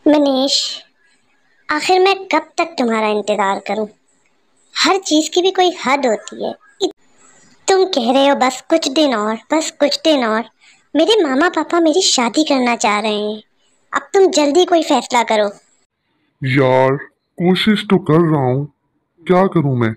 منیش، آخر میں کب تک تمہارا انتظار کروں؟ ہر چیز کی بھی کوئی حد ہوتی ہے۔ تم کہہ رہے ہو بس کچھ دن اور، بس کچھ دن اور۔ میرے ماما پاپا میری شادی کرنا چاہ رہے ہیں، اب تم جلدی کوئی فیصلہ کرو۔ یار کوشش تو کر رہا ہوں، کیا کروں میں؟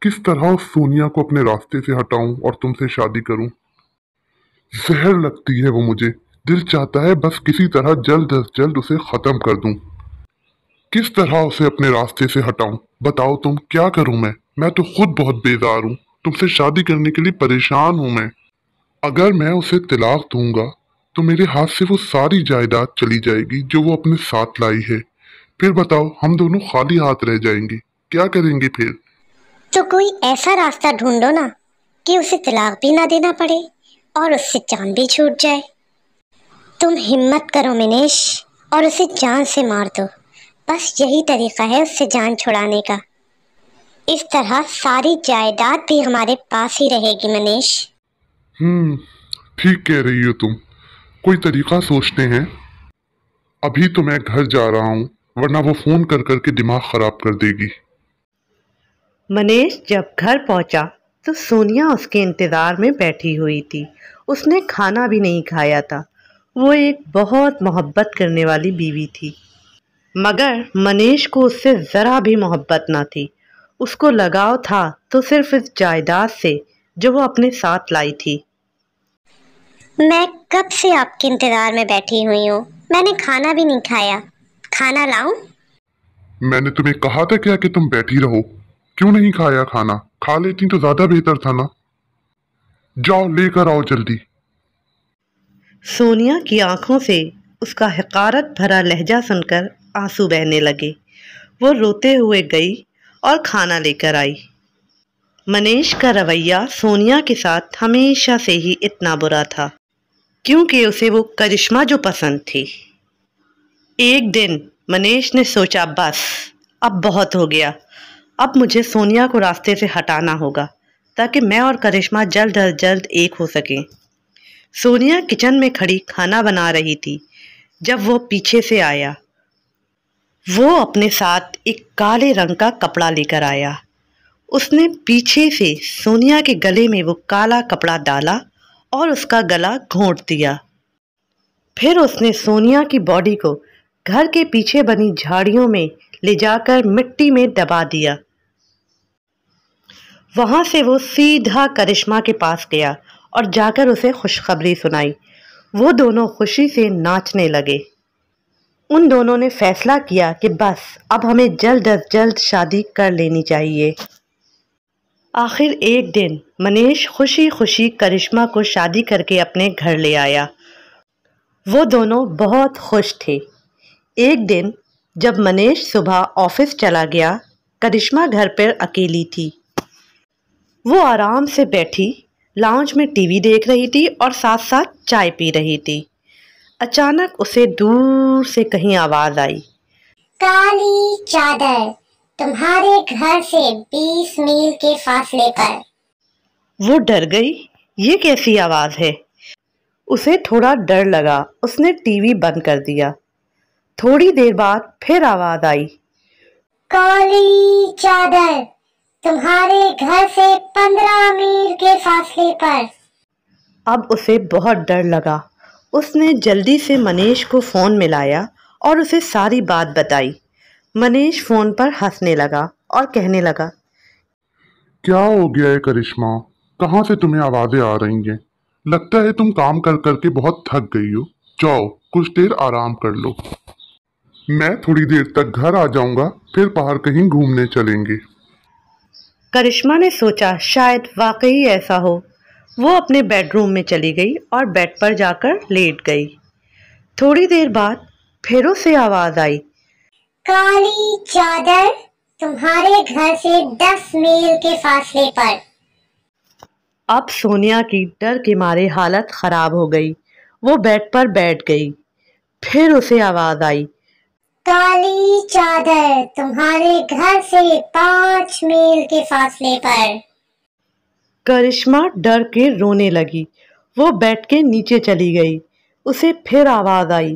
کس طرح اس سونیا کو اپنے راستے سے ہٹاؤں اور تم سے شادی کروں؟ زہر لگتی ہے وہ مجھے، دل چاہتا ہے بس کسی طرح جلد از جلد اسے ختم کر دوں۔ کس طرح اسے اپنے راستے سے ہٹاؤں؟ بتاؤ تم، کیا کروں میں؟ میں تو خود بہت بیزار ہوں، تم سے شادی کرنے کے لیے پریشان ہوں میں۔ اگر میں اسے طلاق دوں گا تو میرے ہاتھ سے وہ ساری جائیداد چلی جائے گی جو وہ اپنے ساتھ لائی ہے۔ پھر بتاؤ، ہم دونوں خالی ہاتھ رہ جائیں گے، کیا کریں گے پھر؟ تو کوئی ایسا راستہ ڈھونڈو نا کہ اسے طلاق بھی نہ دینا پڑے اور اس سے جان بھی چھوٹ جائے۔ تم ہمت کرو منیش اور اسے جان سے مار دو، بس یہی طریقہ ہے اس سے جان چھڑانے کا۔ اس طرح ساری جائیداد بھی ہمارے پاس ہی رہے گی منیش۔ ٹھیک کہہ رہی ہو تم، کوئی طریقہ سوچتے ہیں۔ ابھی تو میں گھر جا رہا ہوں، ورنہ وہ فون کر کر کے دماغ خراب کر دے گی۔ منیش جب گھر پہنچا تو سونیا اس کے انتظار میں بیٹھی ہوئی تھی۔ اس نے کھانا بھی نہیں کھایا تھا۔ وہ ایک بہت محبت کرنے والی بیوی تھی، مگر منیش کو اس سے ذرا بھی محبت نہ تھی۔ اس کو لگاؤ تھا تو صرف اس جائیداد سے جو وہ اپنے ساتھ لائی تھی۔ میں کب سے آپ کے انتظار میں بیٹھی ہوئی ہوں، میں نے کھانا بھی نہیں کھایا، کھانا لاؤں؟ میں نے تمہیں کہا تھا کیا کہ تم بیٹھی رہو؟ کیوں نہیں کھایا کھانا؟ کھا لیتی تو زیادہ بہتر تھا نا۔ جاؤ لے کر آؤ جلدی۔ سونیا کی آنکھوں سے اس کا حقارت بھرا لہجہ سن کر آنسو بہنے لگے۔ وہ روتے ہوئے گئی اور کھانا لے کر آئی۔ منیش کا رویہ سونیا کے ساتھ ہمیشہ سے ہی اتنا برا تھا کیونکہ اسے وہ کرشمہ جو پسند تھی۔ ایک دن منیش نے سوچا بس اب بہت ہو گیا، اب مجھے سونیا کو راستے سے ہٹانا ہوگا تاکہ میں اور کرشمہ جلد از جلد ایک ہو سکیں۔ سونیا کچن میں کھڑی کھانا بنا رہی تھی جب وہ پیچھے سے آیا۔ وہ اپنے ساتھ ایک کالے رنگ کا کپڑا لے کر آیا۔ اس نے پیچھے سے سونیا کے گلے میں وہ کالا کپڑا ڈالا اور اس کا گلا گھونٹ دیا۔ پھر اس نے سونیا کی باڈی کو گھر کے پیچھے بنی جھاڑیوں میں لے جا کر مٹی میں دبا دیا۔ وہاں سے وہ سیدھا کرشمہ کے پاس گیا اور جا کر اسے خوشخبری سنائی۔ وہ دونوں خوشی سے ناچنے لگے۔ ان دونوں نے فیصلہ کیا کہ بس اب ہمیں جلد از جلد شادی کر لینی چاہیے۔ آخر ایک دن منیش خوشی خوشی کرشمہ کو شادی کر کے اپنے گھر لے آیا۔ وہ دونوں بہت خوش تھے۔ ایک دن جب منیش صبح آفس چلا گیا، کرشمہ گھر پر اکیلی تھی۔ وہ آرام سے بیٹھی لاؤنج میں ٹی وی دیکھ رہی تھی اور ساتھ ساتھ چائے پی رہی تھی۔ اچانک اسے دور سے کہیں آواز آئی، کالی چادر تمہارے گھر سے 20 میل کے فاصلے پر۔ وہ ڈر گئی، یہ کیسی آواز ہے؟ اسے تھوڑا ڈر لگا، اس نے ٹی وی بند کر دیا۔ تھوڑی دیر بعد پھر آواز آئی، کالی چادر تمہارے گھر سے 15 میل کے فاصلے پر۔ اب اسے بہت ڈر لگا۔ اس نے جلدی سے منیش کو فون ملایا اور اسے ساری بات بتائی۔ منیش فون پر ہنسنے لگا اور کہنے لگا، کیا ہو گیا ہے کرشمہ؟ کہاں سے تمہیں آوازیں آ رہی ہیں؟ لگتا ہے تم کام کر کر کے بہت تھک گئی ہو۔ جاؤ کچھ دیر آرام کر لو، میں تھوڑی دیر تک گھر آ جاؤں گا، پھر باہر کہیں گھومنے چلیں گے۔ کرشمہ نے سوچا شاید واقعی ایسا ہو۔ وہ اپنے بیڈ روم میں چلی گئی اور بیڈ پر جا کر لیٹ گئی۔ تھوڑی دیر بعد پھر اسے آواز آئی، کالی چادر تمہارے گھر سے 10 میل کے فاصلے پر۔ اب سونیا کی ڈر کے مارے حالت خراب ہو گئی۔ وہ بیڈ پر بیٹھ گئی۔ پھر اسے آواز آئی، کالی چادر تمہارے گھر سے 5 میل کے فاصلے پر۔ کرشمہ ڈر کے رونے لگی۔ وہ بیڈ کے نیچے چلی گئی۔ اسے پھر آواز آئی،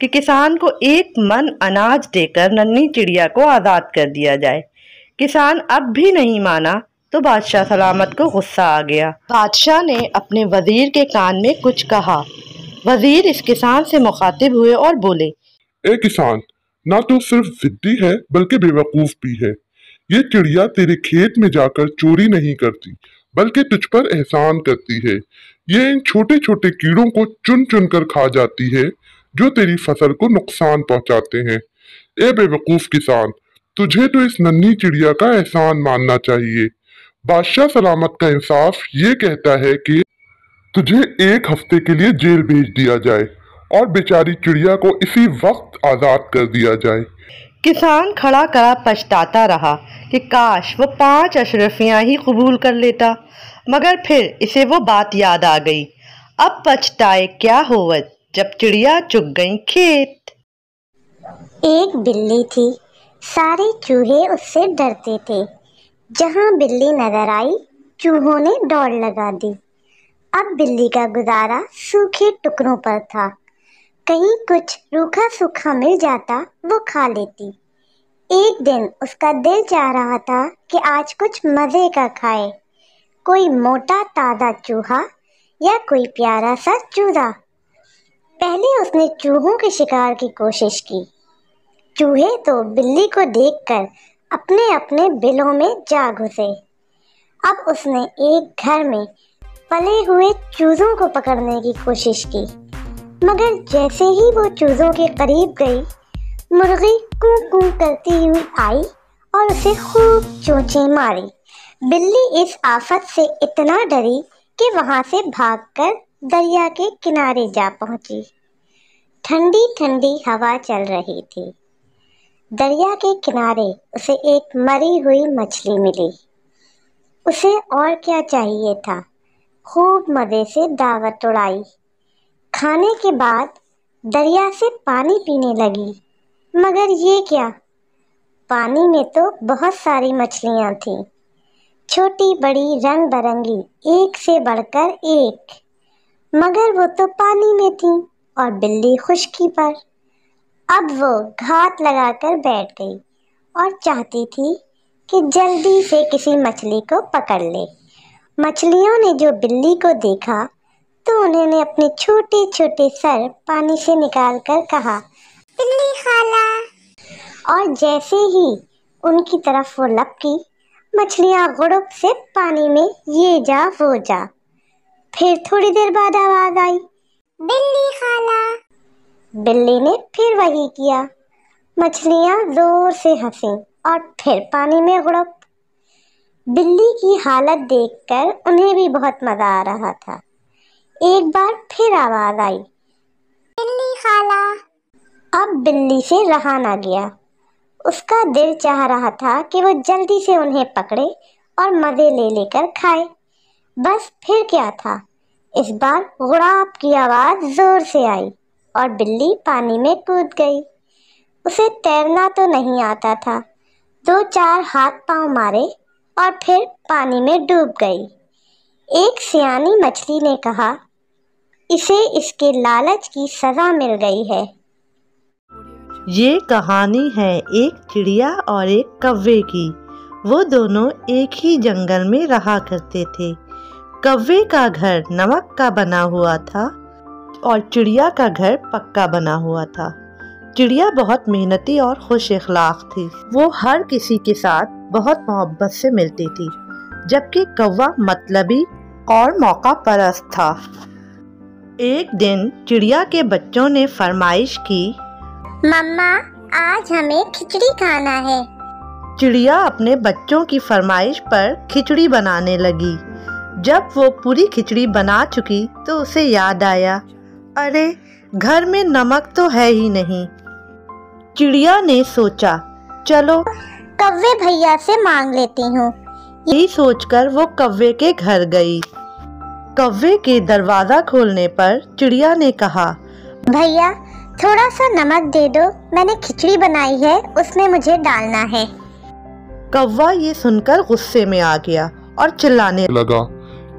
کہ کسان کو 1 من اناج دے کر ننھی چڑیا کو آزاد کر دیا جائے۔ کسان اب بھی نہیں مانا تو بادشاہ سلامت کو غصہ آ گیا۔ بادشاہ نے اپنے وزیر کے کان میں کچھ کہا۔ وزیر اس کسان سے مخاطب ہوئے اور بولے، اے کسان، نہ تو صرف ضدی ہے بلکہ بے وقوف بھی ہے۔ یہ چڑیا تیرے کھیت میں جا کر چوری نہیں کرتی بلکہ تجھ پر احسان کرتی ہے۔ یہ ان چھوٹے چھوٹے کیڑوں کو چن چن کر کھا جاتی ہے جو تیری فصل کو نقصان پہنچاتے ہیں۔ اے بے وقوف کسان، تجھے تو اس ننھی چڑیا کا احسان ماننا چاہیے۔ بادشاہ سلامت کا انصاف یہ کہتا ہے کہ تجھے 1 ہفتے کے لیے جیل بھیج دیا جائے اور بیچاری چڑیا کو اسی وقت آزاد کر دیا جائے۔ کسان کھڑا کھڑا پچھتاتا رہا کہ کاش وہ 5 اشرفیاں ہی قبول کر لیتا، مگر پھر اسے وہ بات یاد آ گئی۔ اب پچھتائے کیا ہوت جب چڑیا چگ گئیں کھیت۔ ایک بلی تھی، سارے چوہے اس سے ڈرتے تھے۔ جہاں بلی نظر آئی چوہوں نے دوڑ لگا دی۔ اب بلی کا گزارا سوکھے ٹکڑوں پر تھا، کہیں کچھ روکھا سوکھا مل جاتا وہ کھا لیتی۔ ایک دن اس کا دل چاہ رہا تھا کہ آج کچھ مزے کا کھائے، کوئی موٹا تازہ چوہا یا کوئی پیارا سا چوزا۔ پہلے اس نے چوہوں کے شکار کی کوشش کی۔ چوہے تو بلی کو دیکھ کر اپنے اپنے بلوں میں جا گھسے۔ اب اس نے ایک گھر میں پلے ہوئے چوزوں کو پکڑنے کی کوشش کی، مگر جیسے ہی وہ چوزوں کے قریب گئی، مرغی کوں کوں کرتی ہوئی آئی اور اسے خوب چونچیں ماری۔ بلی اس آفت سے اتنا ڈری کہ وہاں سے بھاگ کر دریا کے کنارے جا پہنچی۔ ٹھنڈی ٹھنڈی ہوا چل رہی تھی۔ دریا کے کنارے اسے ایک مری ہوئی مچھلی ملی۔ اسے اور کیا چاہیے تھا، خوب مزے سے دعوت اڑائی۔ کھانے کے بعد دریا سے پانی پینے لگی، مگر یہ کیا، پانی میں تو بہت ساری مچھلیاں تھیں، چھوٹی بڑی رنگ برنگی، ایک سے بڑھ کر ایک، مگر وہ تو پانی میں تھیں اور بلی خشکی پر۔ اب وہ گھات لگا کر بیٹھ گئی اور چاہتی تھی کہ جلدی سے کسی مچھلی کو پکڑ لے۔ مچھلیوں نے جو بلی کو دیکھا تو انہوں نے اپنے چھوٹے چھوٹے سر پانی سے نکال کر کہا، بلی خالہ، اور جیسے ہی ان کی طرف وہ لپکی، مچھلیاں غڑپ سے پانی میں یہ جا وہ جا۔ پھر تھوڑی دیر بعد آواز آئی، بلی خالہ۔ بلی نے پھر وہی کیا۔ مچھلیاں زور سے ہنسیں اور پھر پانی میں غڑپ۔ بلی کی حالت دیکھ کر انہیں بھی بہت مزہ آ رہا تھا۔ ایک بار پھر آواز آئی، بلی خالہ۔ اب بلی سے رہا نہ گیا، اس کا دل چاہ رہا تھا کہ وہ جلدی سے انہیں پکڑے اور مزے لے لے کر کھائے۔ بس پھر کیا تھا، اس بار غڑاپ کی آواز زور سے آئی اور بلی پانی میں کود گئی۔ اسے تیرنا تو نہیں آتا تھا، 2-4 ہاتھ پاؤں مارے اور پھر پانی میں ڈوب گئی۔ ایک سیانی مچھلی نے کہا، اسے اس کے لالچ کی سزا مل گئی ہے۔ یہ کہانی ہے ایک چڑیا اور ایک کوے کی۔ وہ دونوں ایک ہی جنگل میں رہا کرتے تھے۔ کوے کا گھر نمک کا بنا ہوا تھا اور چڑیا کا گھر پکا بنا ہوا تھا۔ چڑیا بہت محنتی اور خوش اخلاق تھی۔ وہ ہر کسی کے ساتھ بہت محبت سے ملتی تھی، جبکہ کوا مطلبی اور موقع پرست تھا۔ ایک دن چڑیا کے بچوں نے فرمائش کی، مما آج ہمیں کھچڑی کھانا ہے۔ چڑیا اپنے بچوں کی فرمائش پر کھچڑی بنانے لگی۔ جب وہ پوری کھچڑی بنا چکی تو اسے یاد آیا، ارے گھر میں نمک تو ہے ہی نہیں۔ چڑیا نے سوچا، چلو کوے بھیا سے مانگ لیتی ہوں۔ یہی سوچ کر وہ کوے کے گھر گئی۔ کوے کے دروازہ کھولنے پر چڑیا نے کہا، بھیا تھوڑا سا نمک دے دو، میں نے کھچڑی بنائی ہے، اس میں مجھے ڈالنا ہے۔ کوا یہ سن کر غصے میں آ گیا اور چلانے لگا،